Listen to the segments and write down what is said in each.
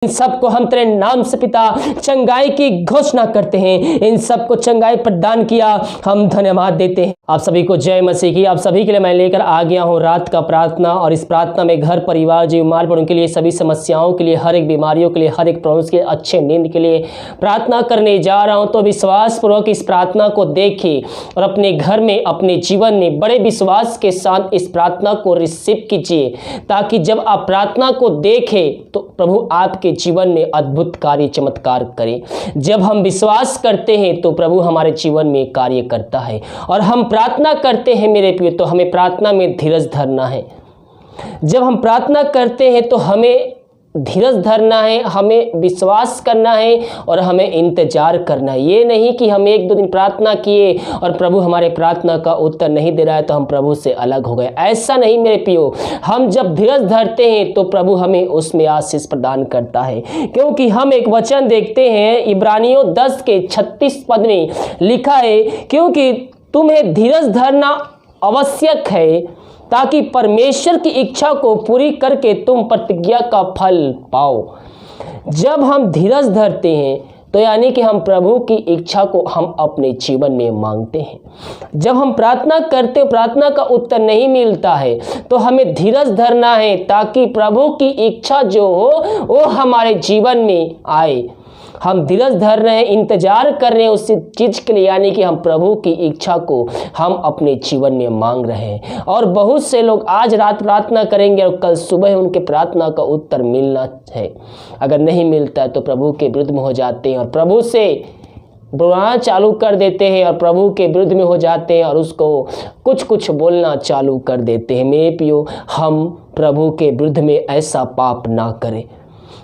इन सबको हम तेरे नाम से पिता चंगाई की घोषणा करते हैं। इन सबको चंगाई प्रदान किया, हम धन्यवाद देते हैं। आप सभी को जय मसीह की। आप सभी के लिए मैं लेकर आ गया हूँ रात का प्रार्थना, और इस प्रार्थना में घर परिवार जो बीमार पड़े उनके लिए, सभी समस्याओं के लिए, हर एक बीमारियों के लिए, हर एक प्रॉब्लम्स के अच्छे नींद के लिए प्रार्थना करने जा रहा हूँ। तो विश्वास पूर्वक इस प्रार्थना को देखिए और अपने घर में, अपने जीवन में बड़े विश्वास के साथ इस प्रार्थना को रिसीव कीजिए, ताकि जब आप प्रार्थना को देखें तो प्रभु आपके जीवन में अद्भुत कार्य चमत्कार करे। जब हम विश्वास करते हैं तो प्रभु हमारे जीवन में कार्य करता है। और हम प्रार्थना करते हैं मेरे प्रिय, तो हमें प्रार्थना में धीरज धरना है। जब हम प्रार्थना करते हैं तो हमें धीरज धरना है, हमें विश्वास करना है और हमें इंतजार करना है। ये नहीं कि हम एक दो दिन प्रार्थना किए और प्रभु हमारे प्रार्थना का उत्तर नहीं दे रहा है तो हम प्रभु से अलग हो गए। ऐसा नहीं मेरे प्रियो, हम जब धीरज धरते हैं तो प्रभु हमें उसमें आशीष प्रदान करता है। क्योंकि हम एक वचन देखते हैं, इब्रानियों 10 के 36 पद में लिखा है, क्योंकि तुम्हें धीरज धरना आवश्यक है ताकि परमेश्वर की इच्छा को पूरी करके तुम प्रतिज्ञा का फल पाओ। जब हम धीरज धरते हैं तो यानी कि हम प्रभु की इच्छा को हम अपने जीवन में मांगते हैं। जब हम प्रार्थना करते, प्रार्थना का उत्तर नहीं मिलता है तो हमें धीरज धरना है, ताकि प्रभु की इच्छा जो हो वो हमारे जीवन में आए। हम धीरज धर रहे हैं, इंतजार कर रहे हैं उस चीज़ के लिए, यानी कि हम प्रभु की इच्छा को हम अपने जीवन में मांग रहे हैं। और बहुत से लोग आज रात प्रार्थना करेंगे और कल सुबह उनके प्रार्थना का उत्तर मिलना है। अगर नहीं मिलता है तो प्रभु के विरुद्ध में हो जाते हैं और प्रभु से बुलाना चालू कर देते हैं और प्रभु के विरुद्ध में हो जाते हैं और उसको कुछ बोलना चालू कर देते हैं। मेरे प्रियो, हम प्रभु के विरुद्ध में ऐसा पाप ना करें।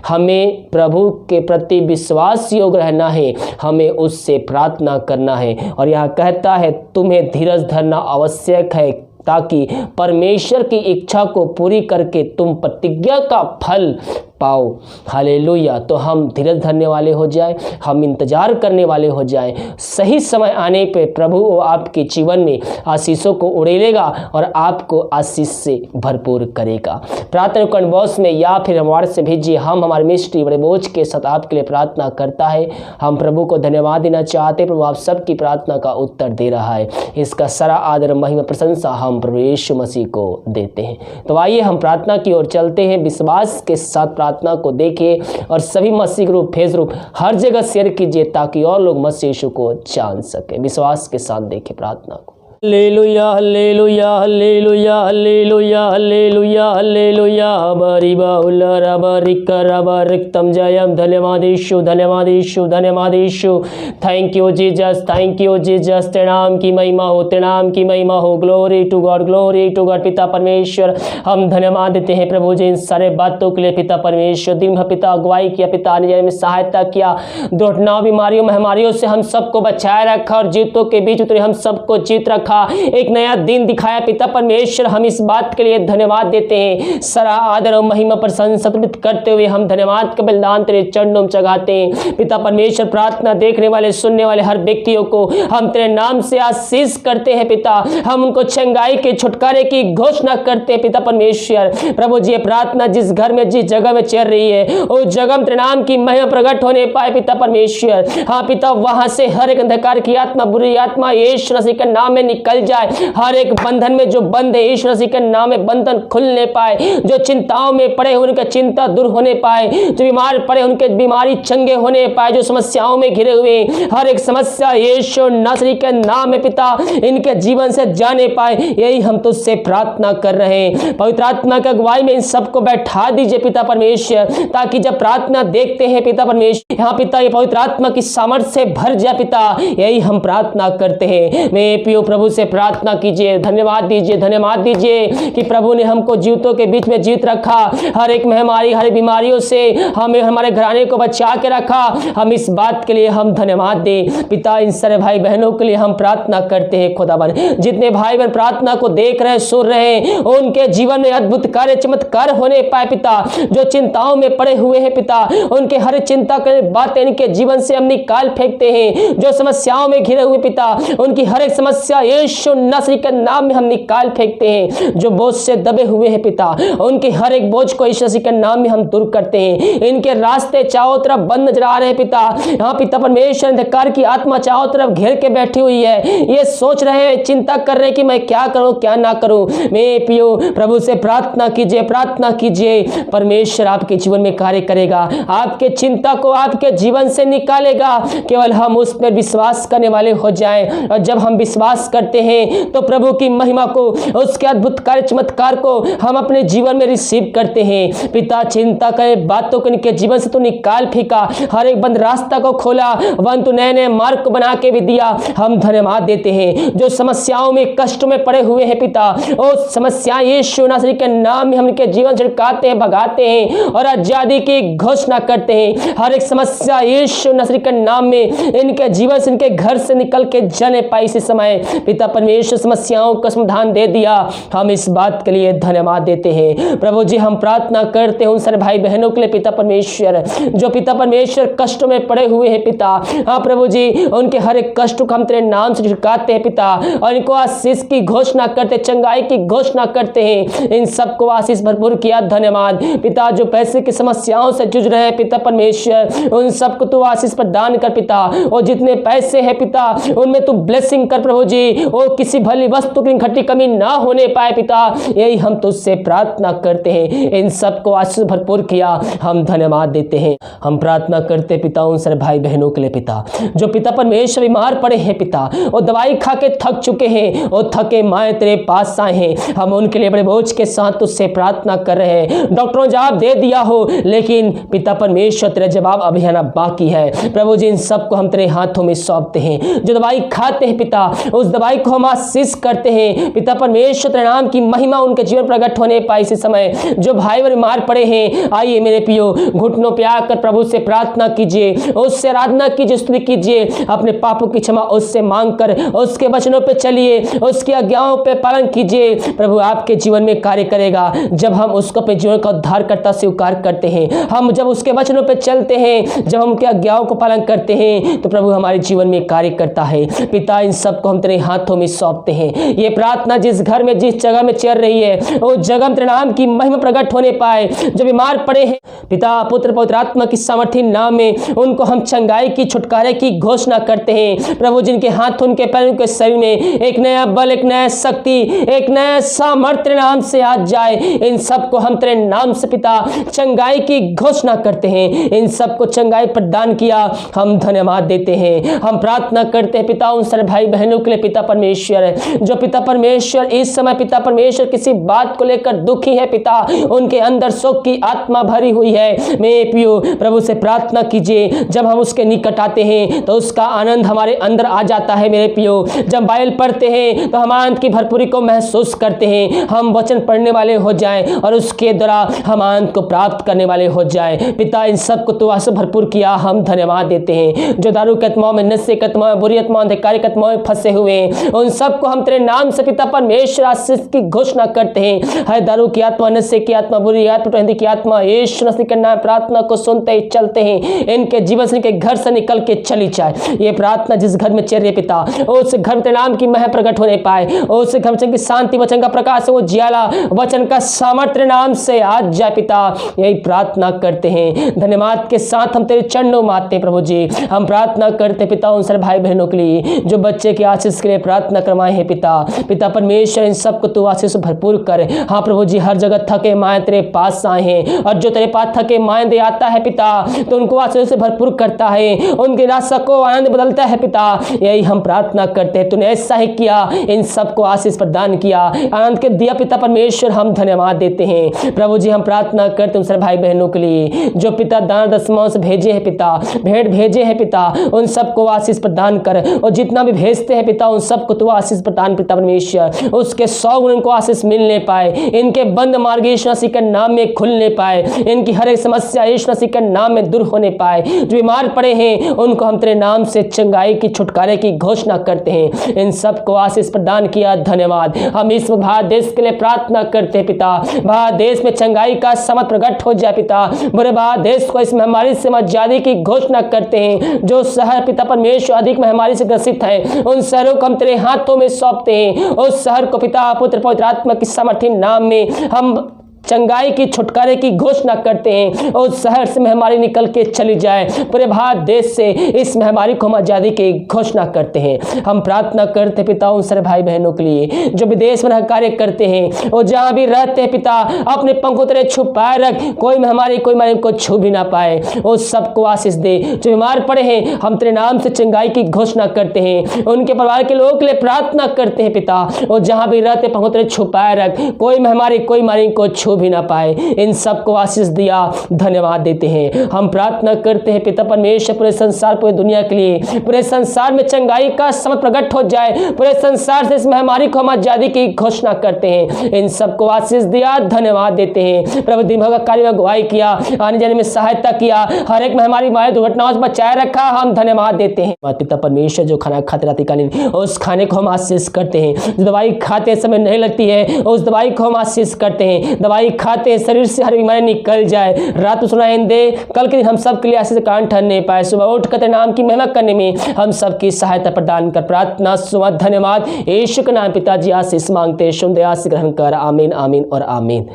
हमें प्रभु के प्रति विश्वास योग्य रहना है, हमें उससे प्रार्थना करना है। और यहाँ कहता है तुम्हें धीरज धरना आवश्यक है ताकि परमेश्वर की इच्छा को पूरी करके तुम प्रतिज्ञा का फल पाओ। हालेलुया। तो हम धीरज धरने वाले हो जाए, हम इंतजार करने वाले हो जाए। सही समय आने पे प्रभु वो आपके जीवन में आशीषों को उड़ेलेगा और आपको आशीष से भरपूर करेगा। प्रार्थना कमेंट बॉक्स में या फिर हमारे से भेजिए। हम हमारे मिस्ट्री बड़े बोझ के साथ आपके लिए प्रार्थना करता है। हम प्रभु को धन्यवाद देना चाहते हैं, प्रभु आप सबकी प्रार्थना का उत्तर दे रहा है। इसका सारा आदर महिमा प्रशंसा हम प्रभु यीशु मसीह को देते हैं। तो आइए हम प्रार्थना की ओर चलते हैं। विश्वास के साथ प्रार्थना को देखिए और सभी मसीह ग्रुप, फेस ग्रुप हर जगह शेयर कीजिए, ताकि और लोग मसीह यीशु को जान सके। विश्वास के साथ देखिए प्रार्थना को। Hallelujah hallelujah hallelujah hallelujah hallelujah hallelujah बरिबाउला रबरिका रबरिक्तम जयम। धन्यवाद यीशु, धन्यवाद यीशु, धन्यवाद यीशु। Thank you Jesus, thank you Jesus. तेरे नाम की महिमा हो, तेरे नाम की महिमा हो। Glory to God, glory to God. पिता परमेश्वर, हम धन्यवाद देते हैं प्रभु जी इन सारे बातों के लिए। पिता परमेश्वर, दिन भर पिता अगुवाई किया, पिता ने में सहायता किया, दुर्घटनाओं, बीमारियों, महामारियों से हम सबको बचाए रखा और जीतों के बीच उतरे हम सबको जीत रखा। एक नया दिन दिखाया पिता परमेश्वर, हम इस बात के लिए धन्यवाद देते हैं। सारा आदर और महिमा प्रशंसा करते हुए हम धन्यवाद का बलिदान तेरे चरणों में चढ़ाते हैं। पिता परमेश्वर, प्रार्थना देखने वाले, सुनने वाले हर व्यक्तियों को हम तेरे नाम से आशीष करते हैं। पिता, हम उनको चंगाई के, छुटकारे की घोषणा करते हैं। पिता परमेश्वर, प्रभु जी प्रार्थना जिस घर में, जिस जगह में चल रही है उस जगह में तेरे नाम की महिमा प्रकट होने पाए। पिता परमेश्वर, हाँ पिता, वहां से हर एक अंधकार की आत्मा, बुरी आत्मा यीशु मसीह के नाम में निकल जाए। हर एक बंधन में जो बंद है यीशु मसीह के नाम में बंधन खुलने पाए। जो चिंताओं में पड़े हुए उनका चिंता दूर होने पाए। जो बीमार पड़े उनके बीमारी चंगे होने पाए। जो समस्याओं में घिरे हुए हर एक समस्या यीशु नासरी के नाम में पिता इनके जीवन से जाने पाए। यही हम तुझसे प्रार्थना कर रहे हैं। पवित्र आत्मा की अगुवाई में इन सबको बैठा दीजिए पिता परमेश्वर, ताकि जब प्रार्थना देखते हैं पिता परमेश्वर, यहाँ पिता ये पवित्र आत्मा की सामर्थ्य से भर जाए। पिता, यही हम प्रार्थना करते हैं। मैं पियो प्रभु से प्रार्थना कीजिए, धन्यवाद दीजिए, धन्यवाद दीजिए कि प्रभु ने हमको जीवतों के बीच में जीत रखा। हर एक महामारी, हर बीमारियों से हमें, हमारे घराने को बचा के रखा। हम इस बात के लिए हम धन्यवाद दें। पिता, इन सारे भाई बहनों के लिए हम प्रार्थना करते हैं। खुदावन, जितने भाई बहन प्रार्थना को देख रहे हैं, सुन रहे हैं, उनके जीवन में अद्भुत कार्य चमत्कार होने पाए। पिता, जो चिंताओं में पड़े हुए हैं पिता, उनके हर चिंता के बातें इनके जीवन से हम निकाल फेंकते हैं। जो समस्याओं में घिरे हुए पिता, उनकी हर एक समस्या यीशु नासरी के नाम में हम निकाल फेंकते हैं। जो बोझ से दबे हुए हैं पिता, उनके हर एक बोझ को यीशु मसीह के नाम में हम दूर करते हैं। इनके रास्ते चारों तरफ बंद नजर आ रहे हैं पिता। यहाँ पिता परमेश्वर, अंधकार की आत्मा चारों तरफ घेर के बैठी हुई है। ये सोच रहे हैं, चिंता कर रहे हैं कि मैं क्या करूं क्या ना करूं। मेरे पियो प्रभु से प्रार्थना कीजिए, प्रार्थना कीजिए। परमेश्वर आपके जीवन में कार्य करेगा, आपके चिंता को आपके जीवन से निकालेगा। केवल हम उस पर विश्वास करने वाले हो जाएं। और जब हम विश्वास करते हैं तो प्रभु की महिमा को, उसके अद्भुत कार्य चमत्कार को हम अपने जीवन में रिसीव करते हैं। पिता चिंता करे बातों को इनके जीवन से तो निकाल फेंका, हर एक बंद रास्ता को खोला, वंतु नए नए मार्ग को बना के भी दिया। हम धन्यवाद देते हैं। जो समस्याओं में, कष्टों में पड़े हुए हैं पिता, वो समस्या यीशु नासरी के नाम में हम इनके जीवन छिड़काते हैं, भगाते हैं और आजादी की घोषणा करते हैं। हर एक समस्या यीशु नासरी के नाम में इनके जीवन से, इनके घर से निकल के जाने पाई। इसी समय पिता परमेश्वर समस्याओं का समाधान दे दिया। हम इस बात के लिए धन्यवाद देते हैं। प्रभु जी हम प्रार्थना करते हैं उन सारे भाई बहनों के लिए पिता परमेश्वर, जो पिता परमेश्वर कष्टों में पड़े हुए हैं पिता। हाँ प्रभु जी, उनके हर एक कष्ट को हम तेरे नाम से झुकाते हैं पिता, और इनको आशीष की घोषणा करते, चंगाई की घोषणा करते हैं। इन सबको आशीष भरपूर किया। धन्यवाद पिता। जो पैसे की समस्याओं से जूझ रहे हैं पिता परमेश्वर, उन सबको तू आशीष प्रदान कर पिता। और जितने पैसे हैं पिता, उनमें तू ब्लेसिंग कर प्रभु जी। वो किसी भली वस्तु की घटी कमी ना होने पाए पिता, यही हम तुझसे प्रार्थना करते हैं। इन सबको आशीष भरपूर किया। हम धन्यवाद देते हैं। हम प्रार्थना करते पिता उन सारे भाई बहनों के लिए पिता, जो पिता परमेश्वर बीमार पड़े हैं पिता, वो दवाई खा के थक चुके हैं, वो थके माए तेरे पास आए हैं। हम उनके लिए बड़े बोझ के साथ तुझसे प्रार्थना कर रहे हैं। डॉक्टरों जवाब दे दिया हो, लेकिन पिता परमेश्वर तेरा जवाब अभी आना बाकी है। प्रभु जी इन सबको हम तेरे हाथों में सौंपते हैं। जो दवाई खाते हैं पिता, उस दवाई को हम आशीष करते हैं। पिता परमेश्वर तेरे नाम की महिमा उनके जीवन प्रकट होने पाए। इसी समय जो भाई बीमार पड़े हैं, आइए मेरे पियो, घुटनों पे आकर प्रभु से प्रार्थना कीजिए, उससे आराधना कीजिए, स्तुति कीजिए। अपने पापों की क्षमा उससे मांगकर उसके वचनों पे चलिए, उसकी आज्ञाओं पे पालन कीजिए। प्रभु आपके जीवन में कार्य करेगा। जब हम उसको अपने जीवन का उद्धारकर्ता स्वीकार करते हैं, हम जब उसके वचनों पे चलते हैं, जब हम उनकी आज्ञाओं को पालन करते हैं, तो प्रभु हमारे जीवन में कार्य करता है। पिता इन सबको हम तेरे हाथों में सौंपते हैं। ये प्रार्थना जिस घर में, जिस जगह में चल रही है, उस जगह में तेरे नाम की महिमा प्रकट होने पाए। जो बीमार पड़े हैं पिता, पुत्र पवित्र आत्मा की सामर्थी नाम में उनको हम चंगाई की, छुटकारे की घोषणा करते हैं। प्रभु जिनके हाथों, उनके पैरों, के शरीर में एक नया बल, एक नया शक्ति, एक नया सामर्थ्य नाम से आज जाए। इन सबको हम तेरे नाम से पिता चंगाई की घोषणा करते हैं। इन सबको चंगाई प्रदान किया। हम धन्यवाद देते हैं। हम प्रार्थना करते हैं पिता उन सारे भाई बहनों के लिए पिता परमेश्वर, जो पिता परमेश्वर इस समय पिता परमेश्वर किसी बात को लेकर दुखी है पिता, उनके अंदर शोक की आत्मा भरी हुई है। मेरे पियो प्रभु से प्रार्थना कीजिए। जब हम उसके निकट आते हैं तो उसका आनंद हमारे अंदर आ जाता है। मेरे पियो जब बाइबल पढ़ते हैं तो हम आनंद की भरपूरी को महसूस करते हैं। हम वचन पढ़ने वाले हो जाएं और उसके द्वारा हम आनंद को प्राप्त करने वाले हो जाएं। पिता इन सबको तू आशीष भरपूर किया। हम धन्यवाद देते हैं। जो दारू के आत्माओं में, नशे के आत्माओं में, बुरी आत्माओं, अंधकार के आत्माओं में फंसे हुए हैं, उन सबको हम तेरे नाम से पिता परमेश्वर आशीष की घोषणा करते हैं। हर दारू की आत्मा, नशे की आत्मा, बुरी आत्मा, हिंदी की आत्मा, यीशु मसीह के नाम प्रार्थना को सुनते ही चलते हैं। इनके जीवन से, इनके घर से निकल के चली जाए। ये प्रार्थना जिस घर में चल रही है पिता, उस घर में नाम की मह प्रकट होने पाए। उस घर में की शांति, वचन का प्रकाश, वो ज्वाला, वचन का सामर्थ्य नाम से आज जाए पिता। यही प्रार्थना करते हैं। धन्यवाद के साथ हम तेरे चरणों में आते हैं प्रभु जी। हम प्रार्थना करते पिता उन सारे भाई बहनों के लिए जो बच्चे की आशीष के लिए प्रार्थना करवाए हैं पिता। पिता परमेश्वर इन सबको तू आशीष भरपूर कर। हाँ प्रभु जी, हर जगह थके माए तेरे पास आए हैं, और जो तेरे पास थके माए दे आता है पिता, तो उनको आशीष से भरपूर करता है, उनके निराशा को आनंद बदलता है पिता। यही हम प्रार्थना करते हैं। तूने ऐसा ही किया, इन सबको आशीष प्रदान किया, आनंद के दिया पिता परमेश्वर। हम धन्यवाद देते हैं प्रभु जी। हम प्रार्थना करते हैं उन भाई बहनों के लिए जो पिता दान दशमांश से भेजे हैं पिता, भेंट भेजे हैं पिता, उन सबको आशीष प्रदान कर। और जितना भी भेजते हैं पिता, उन सबको तू आशीष प्रदान पिता परमेश्वर, उसके 100 गुण उनको आशीष मिलने पाए। इनके बंद मार्ग यीशु मसीह के नाम में खुलने पाए। इनकी हर एक समस्या यीशु मसीह के नाम में दूर होने पाए। जो बीमार पड़े हैं उनको हम तेरे नाम से चंगाई की, छुटकारे की घोषणा करते हैं। इन सबको आशीष प्रदान किया, धन्यवाद। हम इस भारत देश के लिए प्रार्थना करते हैं पिता, भारत देश में चंगाई का समत प्रकट हो जाए पिता। बुरे भारत देश को इस महामारी से आजादी की घोषणा करते हैं। जो शहर पिता परमेश्वर अधिक महामारी से ग्रसित है, उन शहरों को हम तेरे हाथों में सौंपते हैं। उस शहर को पिता पुत्र पवित्र आत्मा की सामर्थ्य नाम में हम चंगाई की, छुटकारे की घोषणा करते हैं। उस शहर से महामारी निकल के चली जाए। पूरे भारत देश से इस महामारी को हम आजादी की घोषणा करते हैं। हम प्रार्थना करते पिता उन सारे भाई बहनों के लिए जो विदेश में कार्य करते हैं, और जहां भी रहते हैं पिता अपने पंखों तेरे छुपाए रख, कोई महामारी को छू भी ना पाए। उस सबको आशीष दे। जो बीमार पड़े हैं हम तेरे नाम से चंगाई की घोषणा करते हैं। उनके परिवार के लोगों के लिए प्रार्थना करते हैं पिता, और जहां भी रहते पंखों तेरे छुपाए रख, कोई महामारी को छू भी ना पाए। इन सबको आशीष दिया, धन्यवाद देते हैं। हम प्रार्थना करते हैं पिता परमेश्वर पूरे संसार, पूरी दुनिया के लिए, पूरे संसार में चंगाई का समत प्रकट हो जाए। पूरे संसार से इस महामारी को हम आजादी की घोषणा करते हैं। इन सबको आशीष दिया, धन्यवाद देते हैं। प्रभु दिन भर का कार्य में अगुवाई किया, आने जाने में सहायता किया, हर एक महामारी मारे दुर्घटनाओं से बचाए रखा, हम धन्यवाद देते हैं। पिता परमेश्वर जो खाना खाते रात कालीन, उस खाने को हम आशीष करते हैं। जो दवाई खाते समय नहीं लगती है, उस दवाई को हम आशीष करते हैं। दवाई खाते शरीर से हर बीमारी निकल जाए। रात को सुनाई दे, कल के दिन हम सब के लिए आशीष कारण ठहरने पाए। सुबह उठ कर नाम की महिमा करने में हम सबकी सहायता प्रदान कर प्रार्थना सुबह धन्यवाद यीशु के नाम पिताजी आशीष मांगते, सुन आशीष ग्रहण कर। आमीन, आमीन और आमीन।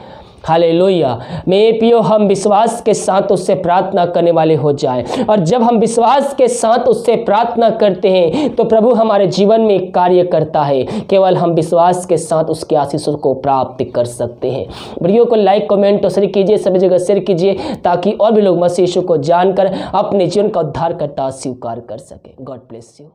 हालेलुया। मेरे प्रियो, हम विश्वास के साथ उससे प्रार्थना करने वाले हो जाएं, और जब हम विश्वास के साथ उससे प्रार्थना करते हैं तो प्रभु हमारे जीवन में कार्य करता है। केवल हम विश्वास के साथ उसके आशीषों को प्राप्त कर सकते हैं। वीडियो को लाइक, कमेंट और शेयर कीजिए, सभी जगह शेयर कीजिए, ताकि और भी लोग मसीह यीशु को जानकर अपने जीवन का उद्धारकर्ता स्वीकार कर सके। God bless you.